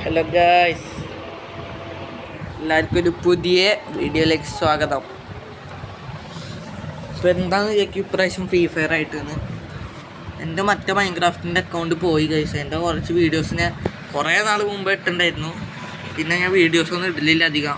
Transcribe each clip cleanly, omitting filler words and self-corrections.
Hello guys, എല്ലാവർക്കും ഒരു പുതിയ വീഡിയോയിലേക്ക് സ്വാഗതം. ഇപ്പോൾ എന്താണെന്ന് ചോദിക്കും, ഇപ്രാവശ്യം ഫ്രീ ഫയർ ആയിട്ട് എൻ്റെ മറ്റേ മൈൻക്രാഫ്റ്റിൻ്റെ അക്കൗണ്ട് പോയി ഗൈസ്. എൻ്റെ കുറച്ച് വീഡിയോസ് ഞാൻ കുറേ നാൾ മുമ്പ് ഇട്ടുണ്ടായിരുന്നു. പിന്നെ ഞാൻ വീഡിയോസൊന്നും ഇടലില്ല അധികം.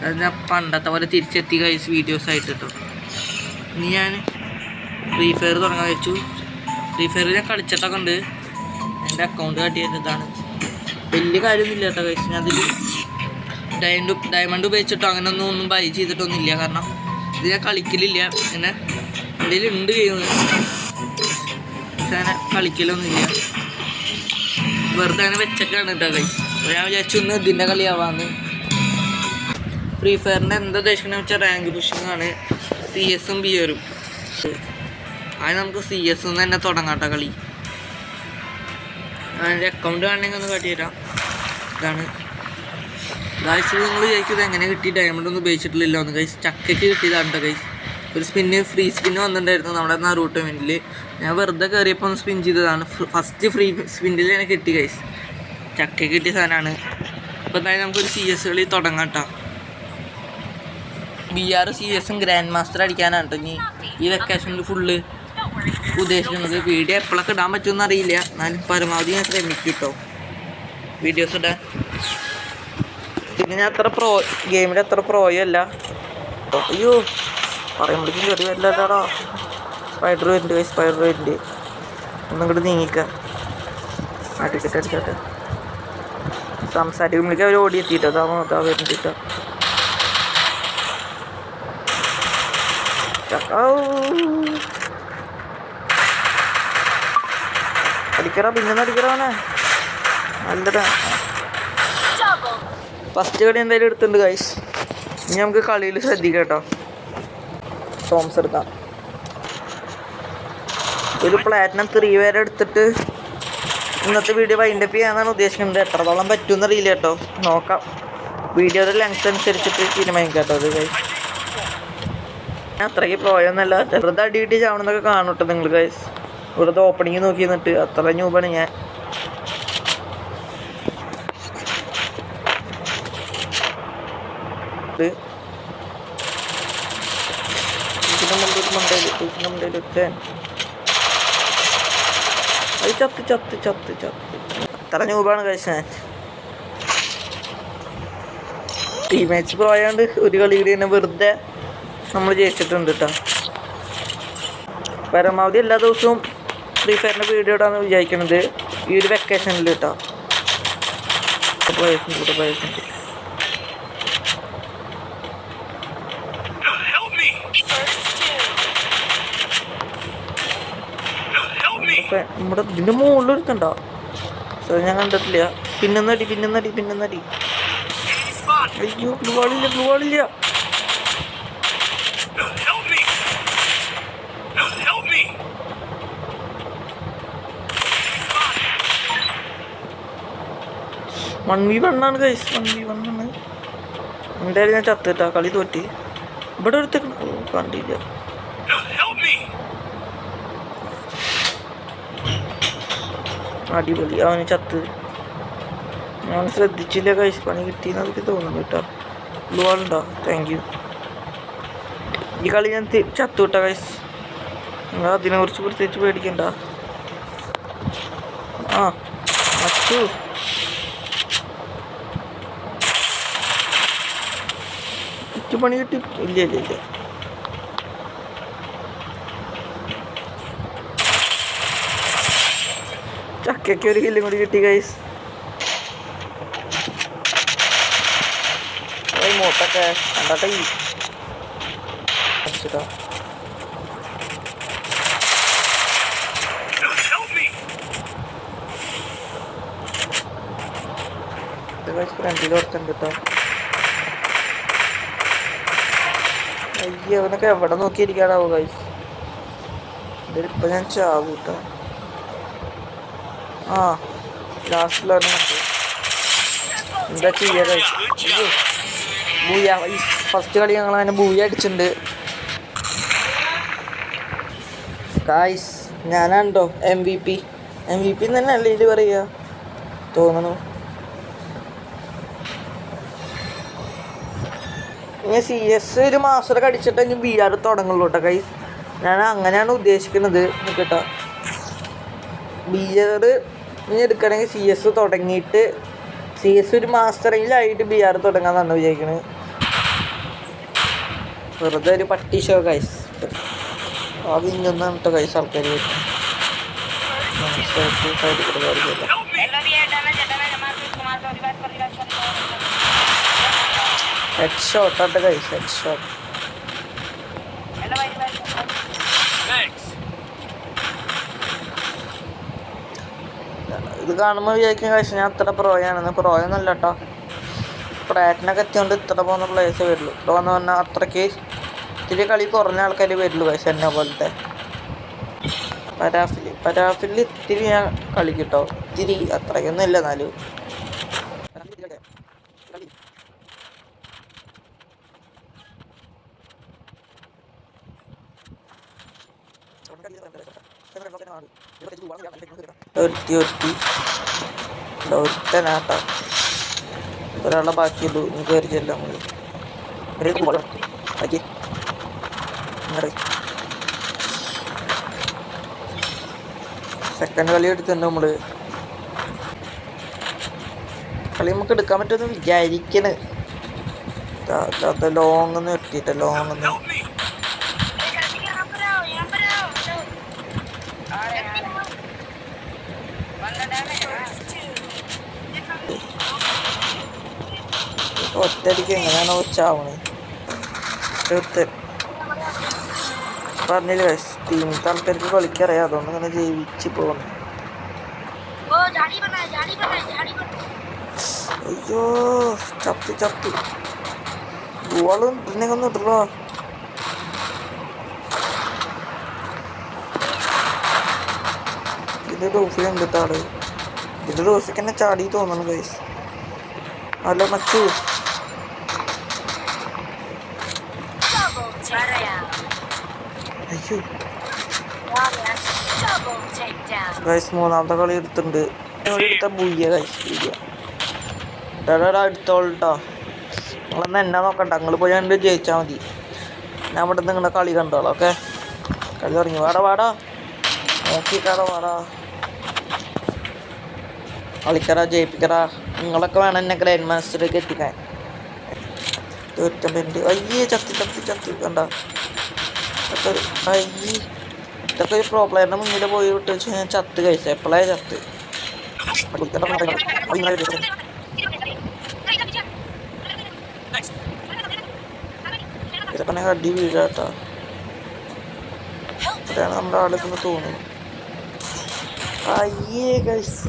അത് ഞാൻ പണ്ടത്തെ പോലെ തിരിച്ചെത്തി ഗൈസ് വീഡിയോസായിട്ട് കേട്ടോ. ഇനി ഞാൻ ഫ്രീ ഫയർ തുടങ്ങാൻ വെച്ചു. ഫ്രീ ഫയർ ഞാൻ കളിച്ചിട്ടൊക്കെ ഉണ്ട്. എൻ്റെ അക്കൗണ്ട് കാട്ടിയതാണ്. വലിയ കാര്യമൊന്നുമില്ല കേട്ടോ ഗൈസ്. ഞാൻ അതിൽ ഡയമണ്ട് ഉപയോഗിച്ചിട്ടോ അങ്ങനെയൊന്നും ബൈ ചെയ്തിട്ടൊന്നുമില്ല. കാരണം ഇത് ഞാൻ കളിക്കലില്ല. പിന്നെ എൻ്റെ ഉണ്ട് ഗെയിം, പക്ഷെ അങ്ങനെ കളിക്കലൊന്നുമില്ല. വെറുതെ അങ്ങനെ വെച്ചൊക്കെയാണ് കേട്ടോ ഗൈസ്. അപ്പോൾ ഞാൻ വിചാരിച്ചൊന്ന് ഇതിൻ്റെ കളിയാവാന്ന്. ഫ്രീ ഫയറിൻ്റെ എന്താ ഉദ്ദേശിക്കണമെന്ന് വെച്ചാൽ റാങ്ക് പുഷിംഗ് ആണ്. CS ഉം BR-ഉം. അത് നമുക്ക് CS തന്നെ തുടങ്ങാട്ടോ കളി. എൻ്റെ അക്കൗണ്ട് കാണണമെങ്കിൽ ഒന്ന് കാട്ടിത്തരാം. ഇതാണ് ഗൈസ്. നിങ്ങൾ ചോദിക്കുന്നത് എങ്ങനെ കിട്ടി, ഡയമണ്ട് ഒന്നും ഉപയോഗിച്ചിട്ടില്ലല്ലോ എന്ന്. ഗൈസ് ചക്കയ്ക്ക് കിട്ടിയതാണ് കേട്ടോ ഗൈസ്. ഒരു ഫ്രീ സ്പിന്ന് വന്നിട്ടുണ്ടായിരുന്നു നമ്മുടെ നറൂട്ടോ ടൂർണമെൻറ്റിൽ. ഞാൻ വെറുതെ കയറിയപ്പോൾ ഒന്ന് സ്പിൻ ചെയ്തതാണ്. ഫസ്റ്റ് ഫ്രീ സ്പിന്നിൽ തന്നെ കിട്ടി ഗൈസ്. ചക്കയ്ക്ക് കിട്ടിയ സാധനമാണ്. അപ്പോൾ എന്തായാലും നമുക്കൊരു CS കളി തുടങ്ങാം കേട്ടോ. BR CS ഗ്രാൻഡ് മാസ്റ്റർ അടിക്കാനാണ് കേട്ടോ ഇനി ഈ വെക്കേഷനിൽ ഫുള്ള് ഉദ്ദേശിക്കുന്നത്. വീഡിയോ എപ്പോഴൊക്കെ ഇടാൻ പറ്റുമെന്ന് അറിയില്ല, എന്നാലും പരമാവധി ഞാൻ ശ്രമിക്കും കേട്ടോ വീഡിയോസ് ഇടാൻ. പിന്നെ ഞാൻ ഗെയിമിൽ അത്ര പ്രോയല്ല. അയ്യോ പറയുമ്പോഴേക്കും ചെറിയ വരില്ലടാ. സ്പൈഡർ വരുന്നുണ്ട്. ഒന്നും കൂടി നീങ്ങിക്കാം. അടിക്കട്ടെ സംസാരിക്കുമ്പോഴേക്കും അവർ ഓടിയെത്തിയിട്ടോ. അതാ വരുന്നുണ്ട്. അടിക്കടാ, പിന്നെ അടിക്കടാവനെ നല്ലതാ. ഫസ്റ്റ് കളി എന്തായാലും എടുത്തിട്ടുണ്ട് ഗൈസ്. ഇനി നമുക്ക് കളിയിൽ ശ്രദ്ധിക്കാം കേട്ടോ. സോംസ് എടുക്കാം. ഒരു പ്ലാറ്റിനം 3 വരെ എടുത്തിട്ട് ഇന്നത്തെ വീഡിയോ വൈൻഡപ്പ് ചെയ്യാനാണ് ഉദ്ദേശിക്കുന്നത്. എത്രത്തോളം പറ്റുമെന്ന് അറിയില്ല കേട്ടോ, നോക്കാം. വീഡിയോയുടെ ലെങ്ത് അനുസരിച്ചിട്ട് തീരുമാനിക്കാം കേട്ടോ അത് ഗൈസ്. ഞാൻ അത്രയ്ക്ക് പ്രോയൊന്നുമല്ല. ചെറുത് അടിയിട്ടി ചാവണമെന്നൊക്കെ കാണും കേട്ടോ നിങ്ങൾ ഗൈസ്. ഇവിടുത്തെ ഓപ്പണിങ് നോക്കി നിന്നിട്ട് അത്ര ന്യൂബാണ് ഞാൻ. അത് ചത്ത് അത്ര ന്യൂബാണ് ഗൈസ് ഞാൻ. ടീമേറ്റ്സ് പ്രോയാണ്ട് ഒരു കളി കൂടി തന്നെ വെറുതെ നമ്മൾ ജയിച്ചിട്ടുണ്ട് കേട്ടോ. പരമാവധി എല്ലാ ദിവസവും ഫ്രീ ഫയറിൻ്റെ വീഡിയോ ഇടാന്ന് വിചാരിക്കുന്നത് ഈ ഒരു വെക്കേഷനിൽ കേട്ടോ. പ്ലേയേഴ്സുണ്ട്. നമ്മുടെ ഇതിൻ്റെ മുകളിൽ എടുക്കണ്ടോ? സോ ഞാൻ കണ്ടിട്ടില്ല. പിന്നൊന്നടി. അയ്യോ ബ്ലൂ വാളില്ല. വൺ വി വണ്ണാണ് ഗൈസ്. 1v1 ആണ്. എന്തായാലും ഞാൻ ചത്തിട്ടാ, കളി തോറ്റി. ഇവിടെ എടുത്തേക്കണം. കണ്ടില്ല. അടിപൊളി, അവന് ചത്ത്. ഞാൻ ശ്രദ്ധിച്ചില്ല ഗൈസ്. പണി കിട്ടിയെന്ന് എനിക്ക് തോന്നുന്നു കേട്ടോ. ബ്ലൂ വാളുണ്ടോ? Thank you. ഈ കളി ഞാൻ ചത്തു കേട്ടോ ഗൈസ്. നിങ്ങൾ അതിനെക്കുറിച്ച് പ്രത്യേകിച്ച് പേടിക്കണ്ട. അച്ചു പണി കിട്ടി. ഇല്ല ചക്കയ്ക്ക് ഒരു കില്ലും കൂടി കിട്ടി ഗൈസ്. മൂത്തൊക്കെ കണ്ടാട്ടെ അടിച്ചിട്ടോ. ഫ്രണ്ടിൽ ഓർത്തുണ്ട് കേട്ടോ. അയ്യോ അവനൊക്കെ എവിടെ നോക്കിയിരിക്കാനാവോ ഗൈസ്. ഇതിലിപ്പോൾ ഞാൻ ചാവും കേട്ടോ. ലാസ്റ്റിലാണ് എന്താ ചെയ്യുക ഗൈസ്. അയ്യോ ബൂയ. ഈ ഫസ്റ്റ് കളി ഞങ്ങൾ അങ്ങനെ ബൂയ അടിച്ചിട്ടുണ്ട് ഗൈസ്. ഞാനാണ്ടോ MVP തന്നെ അല്ലേ ഇത് പറയുക തോന്നണു. ഇനി CS ഒരു മാസ്റ്റർ അടിച്ചിട്ട് ഇനി VR തുടങ്ങുള്ളൂ കേട്ടോ ഗൈസ്. ഞാൻ അങ്ങനെയാണ് ഉദ്ദേശിക്കുന്നത്. കേട്ടോ VR ഇനി എടുക്കണമെങ്കിൽ CS തുടങ്ങിയിട്ട് CS ഒരു മാസ്റ്ററിലായിട്ട് VR തുടങ്ങാമെന്നാണ് വിചാരിക്കുന്നത്. വെറുതെ ഒരു പട്ടി ഷോ ഗൈസ്. അത് ഇന്നൊന്നാണ് കേട്ടോ ഗൈസ് ആൾക്കാർ ഹെഡ് ഷോട്ടാട്ടെ ഗൈസ്, ഹെഡ് ഷോട്ട്. ഇത് കാണുമ്പോൾ വിചാരിക്കും കഴിച്ച് ഞാൻ അത്ര പ്രോയാണെന്ന്. പ്രോയൊന്നല്ല കേട്ടോ, പ്രാറ്റിനൊക്കെ എത്തിയോണ്ട് ഇത്ര പോകുന്ന പ്ലേയേഴ്സേ വരുള്ളൂ. ഇവിടെ വന്ന് പറഞ്ഞാൽ അത്രയ്ക്ക് ഇത്തിരി കളി കുറഞ്ഞ ആൾക്കാർ വരുള്ളൂ കഴിച്ച് എന്നെ പോലത്തെ. പരാഫിൽ ഇത്തിരി ഞാൻ കളി കിട്ടോ, ഇത്തിരി അത്രയ്ക്കൊന്നും ഇല്ല. എന്നാലും ഒരുത്തനാട്ടോ, ഒരാളെ ബാക്കിയുള്ളൂ. നീ കയറി ചെല്ലാം സെക്കൻഡ് കളി എടുത്തിട്ടുണ്ട് നമ്മള്. കളി നമുക്ക് എടുക്കാൻ പറ്റുമെന്ന് വിചാരിക്കണ്. ലോങ് നിർത്തിയിട്ട് ലോങ് ഒറ്റയടിക്ക് എങ്ങനെയാണോ ചാവണേ പറഞ്ഞില്ല. ടീമിലത്തെ ആൾക്കാർക്ക് കളിക്കറിയാം, അതുകൊണ്ട് ഇങ്ങനെ ജയിച്ച് പോകുന്നു. അയ്യോ ചത്ത് ഗോളും ഇട്ടെങ്കിൽ ഇട്ടല്ലോ. ഇതിൻ്റെ ഡോഫിലുണ്ട് താള്. ഇതിൻ്റെ ഡോഫിക്ക് തന്നെ ചാടി തോന്നുന്നു ഗൈസ്. ഹലോ മച്ചു, അയ്യോ ഗൈസ് മൂന്നാമത്തെ കളി എടുത്തിട്ടുണ്ട്. എടുത്ത ബുയ്യ ഗൈസ്, ബുയ്യ എടുത്തോളട്ടോ. നിങ്ങളൊന്ന് എന്നാ നോക്കണ്ട, നിങ്ങൾ പോയി കണ്ട് ജയിച്ചാൽ മതി. ഞാൻ ഇവിടെ നിന്ന് നിങ്ങളുടെ കളി കണ്ടോളാം. ഓക്കെ, കളി തുടങ്ങി. വാടാ നോക്കിക്കാടാ, വാടാ കളിക്കറാ, ജയിപ്പിക്കറാ. നിങ്ങളൊക്കെ വേണം എന്നെ ഗ്രാൻഡ് മാസ്റ്ററിലേക്ക് എത്തിക്കാൻ. അയ്യേ ചത്തി കണ്ട. അയ്യേ ഇതൊക്കെ ഒരു പ്രോ പ്ലെയറിൻ്റെ മുന്നിൽ പോയി വിട്ട് വെച്ച് ഞാൻ ചത്ത് കഴിച്ച. എപ്പോഴാണ് ചത്ത് ഇതൊക്കെ അടി വീഴാട്ടോ. അതാണ് നമ്മുടെ ആളെന്ന് തോന്നുന്നു. അയ്യേ ഗൈസ്,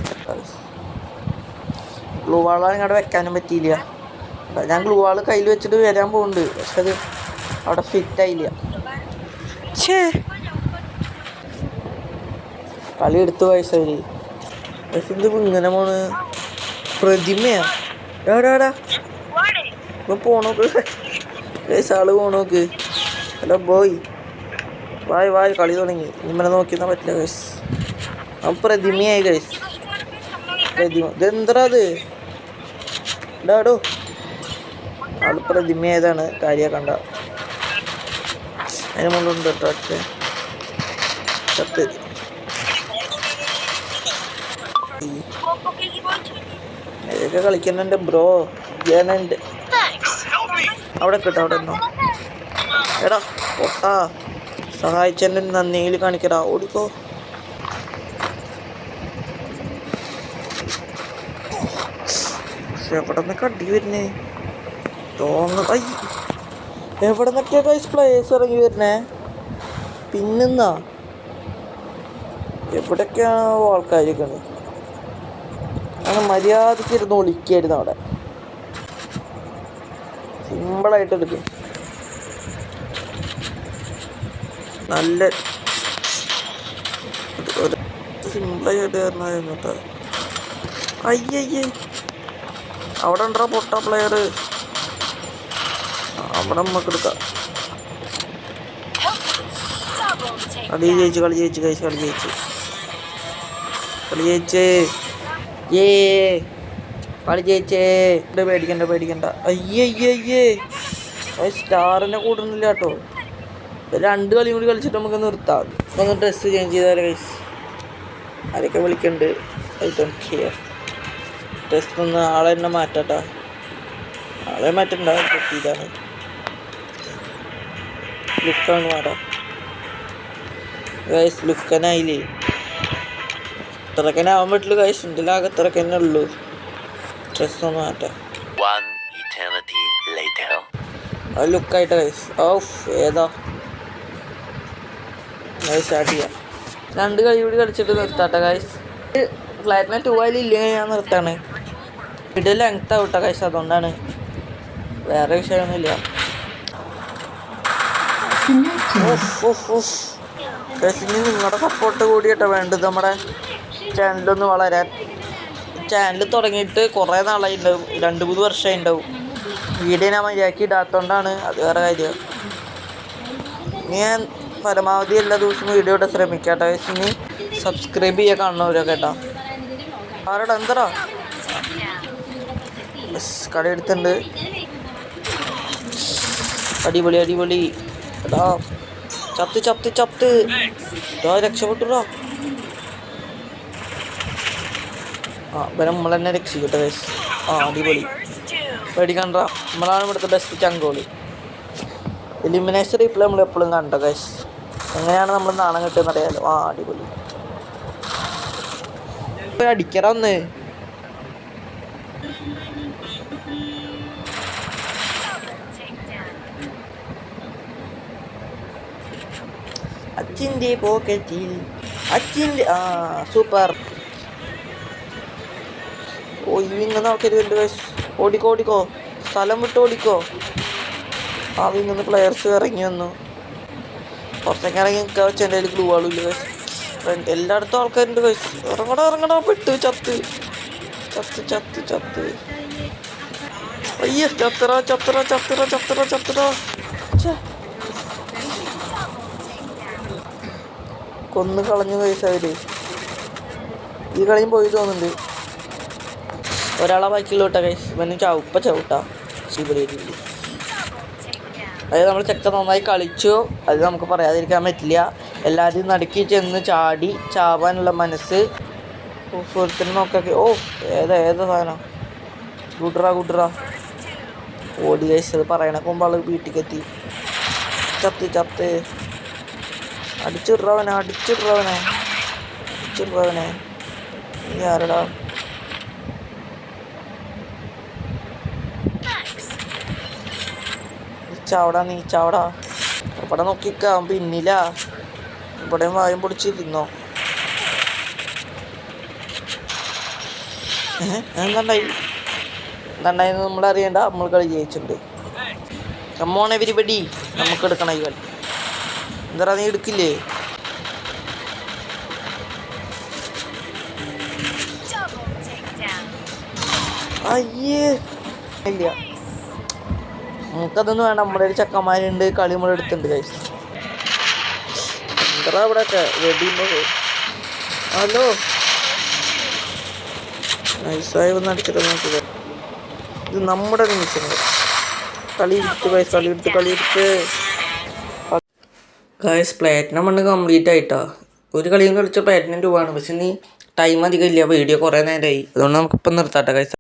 ഗ്ലൂ വാളാണ് ഇങ്ങോട്ട് വെക്കാനും പറ്റിയില്ല. ഞാൻ ഗ്ലൂ വാള് കയ്യിൽ വെച്ചിട്ട് വരാൻ പോകുന്നുണ്ട്, പക്ഷെ അത് അവിടെ ഫിറ്റായില്ല. കളി എടുത്തു വയസ്സവര്. പക്ഷെ ഇത് ഇങ്ങനെ പോണ്. പ്രതിമയാ ഡാടാ പോണോക്ക് ഗൈസ്, ആള് പോണോക്ക്. ഹലോ ബോയ്, വായ് കളി തുടങ്ങി. ഇങ്ങനെ നോക്കിയെന്നാ പറ്റില്ല ഗൈസ്. അവൻ പ്രതിമയായി ഗൈസ്. പ്രതിമ ഇതെന്തരാ അത് ഡാടോ. ആള് പ്രതിമയായതാണ് കാര്യം കണ്ട. അതിന് മുണ്ടുണ്ട് കേട്ടോ. ചത്ത് ഇതൊക്കെ കളിക്കുന്നുണ്ട് ബ്രോ. ഞാനുണ്ട് അവിടെ കിട്ടോ. അവിടെ ഉണ്ടോ എടാ പൊട്ടാ, സഹായിച്ചെന്നെ നന്ദിയിൽ കാണിക്കടാ. ഓടിക്കോ. എവിടെ നിന്നൊക്കെ അടി വരുന്നേ തോന്നുന്നു. എവിടെ നിന്നൊക്കെയാ ഗൈസ് പ്ലേയേഴ്സ് ഇറങ്ങി വരുന്നേ? പിന്നെന്നാ എവിടൊക്കെയാണ് ആൾക്കാരൊക്കെ? അങ്ങനെ മര്യാദയ്ക്ക് ഇരുന്ന് ഒളിക്കായിരുന്നു അവിടെ. സിമ്പിളായിട്ട് എടുക്കും. നല്ല സിമ്പിളായിട്ട് കയറണമായിരുന്നു കേട്ടോ. അയ്യയ്യേ അവിടെ ഉണ്ടോ പൊട്ട പ്ലെയർ. അവിടെ നമുക്ക് എടുക്കാം. കളി ജയിച്ച് കഴിച്ച് കളി ജയിച്ചേ. കളി ജയിച്ചേ. പേടിക്കണ്ട. അയ്യേ സ്റ്റാറിനെ കൂടുന്നില്ല കേട്ടോ. 2 കളിയും കൂടി കളിച്ചിട്ട് നമുക്ക് നിർത്താം. ഒന്ന് ഡ്രസ്സ് ചേഞ്ച് ചെയ്താലോ ഗൈസ്. ആരൊക്കെ വിളിക്കുന്നുണ്ട്? I don't care. ഡ്രസ്സ് ഒന്ന് ആളെ തന്നെ മാറ്റാട്ടാ. ആളെ മാറ്റണ്ട, കിട്ടിയതാണ്. ലുക്കാണ് മാറാം ഗൈസ്. ലുക്കനായില്ലേ? ഇത്രക്കനാവാൻ പറ്റില്ല ഗൈസ്. എൻ്റെ ആകെ ഇത്രക്കന്നെ ഉള്ളൂ. ഡ്രസ്സ് ഒന്ന് മാറ്റാം. അത് ലുക്കായിട്ട് ഗൈസ്. ഓഫ് ഏതാ ഗൈസ്? സ്റ്റാർട്ട് ചെയ്യാം. 2 കളി കൂടി കളിച്ചിട്ട് നിർത്താട്ടെ ഗൈസ്. ഫ്ലാറ്റിനെ 2 ഇല്ലെങ്കിൽ ഞാൻ നിർത്താണ്. വീഡിയോ ലെങ്ത് ആവട്ടെ ഗൈസ്, അതുകൊണ്ടാണ്, വേറെ വിഷയമൊന്നുമില്ല. ഇനി നിങ്ങളുടെ സപ്പോർട്ട് കൂടിയിട്ടോ വേണ്ടത് നമ്മുടെ ചാനലൊന്ന് വളരാൻ. ചാനൽ തുടങ്ങിയിട്ട് കുറേ നാളായി ഉണ്ടാവും, 2-3 വർഷമായി ഉണ്ടാവും. വീഡിയോ ഞാൻ മര്യാദയ്ക്ക് ഇടാത്തതുകൊണ്ടാണ്, അത് വേറെ കാര്യം. ഞാൻ പരമാവധി എല്ലാ ദിവസവും വീഡിയോ ഇടാൻ ശ്രമിക്കാട്ടോ. ഇനി സബ്സ്ക്രൈബ് ചെയ്യാൻ കാണുന്നവരോ കേട്ടോ. ആരോടാ എന്തടാ? കട എടുത്തുണ്ട്. അടിപൊളി അടിപൊളി. എടാ ചത്ത് ചത്ത് ചത്ത് രക്ഷപ്പെട്ടുടാ. നമ്മൾ തന്നെ രക്ഷിക്കട്ടെ ഗൈസ്. അടിപൊളി. പേടിക്കണ്ട, നമ്മളാണ് ഇവിടുത്തെ ബെസ്റ്റ് ചങ്കോളി. എലിമിനേഷൻ റീപ്ലേ നമ്മൾ എപ്പോഴും കണ്ടോ ഗൈസ്. എങ്ങനെയാണ് നമ്മൾ നാണം കിട്ടുമെന്ന് അറിയാലോ. അടിപൊളി. അടിക്കറ ഒന്ന്. അച്ഛൻ്റെ പോക്കറ്റിൽ അച്ഛൻ്റെ സൂപ്പർ. വിങ്ങുന്ന ആൾക്കാർ വരുന്നുണ്ട് ഗൈസ്. ഓടിക്കോ ഓടിക്കോ, സ്ഥലം വിട്ട് ഓടിക്കോ. വിങ്ങുന്ന പ്ലെയേഴ്സ് ഇറങ്ങി വന്നു. കുറച്ചൊക്കെ ഇറങ്ങി നിൽക്കാൻ വെച്ചാൽ എൻ്റെ കയ്യിൽ ഗ്ലൂ ആളില്ല ഗൈസ്. എല്ലായിടത്തും ആൾക്കാരുണ്ട് ഗൈസ്. ഇറങ്ങടാ ഇറങ്ങടാ, പെട്ട് ചത്ത് ചത്ത് ചത്ത് ചത്ത്. അയ്യ ചത്തറ ചത്തറ ചത്തറ ചത്തറ ചത്തറ. കൊന്ന് കളഞ്ഞു ഗൈസ് അവര്. ഈ കളിയും പോയി തോന്നുന്നുണ്ട്. ഒരാളെ ബാക്കിലോട്ടാ ഗൈസ്. ഇവന് ചവിട്ടാ ശിവരേരിയിൽ. അതായത് നമ്മൾ ചെക്ക നന്നായി കളിച്ചു, അത് നമുക്ക് പറയാതിരിക്കാൻ പറ്റില്ല. എല്ലാവരും നടുക്കി ചെന്ന് ചാവാനുള്ള മനസ്സ് സുഹൃത്തിന് നോക്കൊക്കെ. ഏതാ സാധനം? ഗുഡ്ര ഓടി ഗൈസ്. അത് പറയണ മുമ്പ് ആള് വീട്ടിലെത്തി. ചത്ത് അടിച്ചിടവനെ നീ ആരടാ? നീ ചാവടാ. ഇവിടെ നോക്കിക്കാം, പിന്നില്ല. ഇവിടെ വായും പൊടിച്ചിരുന്നോ? എന്താണ്ടായി നമ്മളറിയണ്ട. നമ്മൾ കളി ജയിച്ചിട്ടുണ്ട്. കമ്മോൺ എവരിബഡി, നമുക്ക് എടുക്കണം ഈ കളി. എന്താ നീ എടുക്കില്ലേ? അയ്യേ ഇല്ല, നമുക്കതൊന്നും വേണ്ട. നമ്മുടെ ഒരു ചക്കന്മാരുണ്ട്, കളി നമ്മുടെ അടുത്തുണ്ട് ഗൈസ്. എന്താ ഇവിടെ ഒക്കെ വെടിയുമ്പോ? ഹലോ നൈസായി ഒന്ന് അടിച്ചിട്ട് നോക്കുക. ഇത് നമ്മുടെ നിമിഷങ്ങൾ. കളി എടുത്ത് ഗൈസ്. പ്ലാറ്റിനം 1 കംപ്ലീറ്റ് ആയിട്ടാ. ഒരു കളിയും കളിച്ച പ്ലാറ്റിനം 2 ആണ്. പക്ഷെ നീ ടൈം അധികം ഇല്ല, വീഡിയോ കുറേ നേരമായി. അതുകൊണ്ട് നമുക്കിപ്പം നിർത്താട്ടെ ഗൈസ്.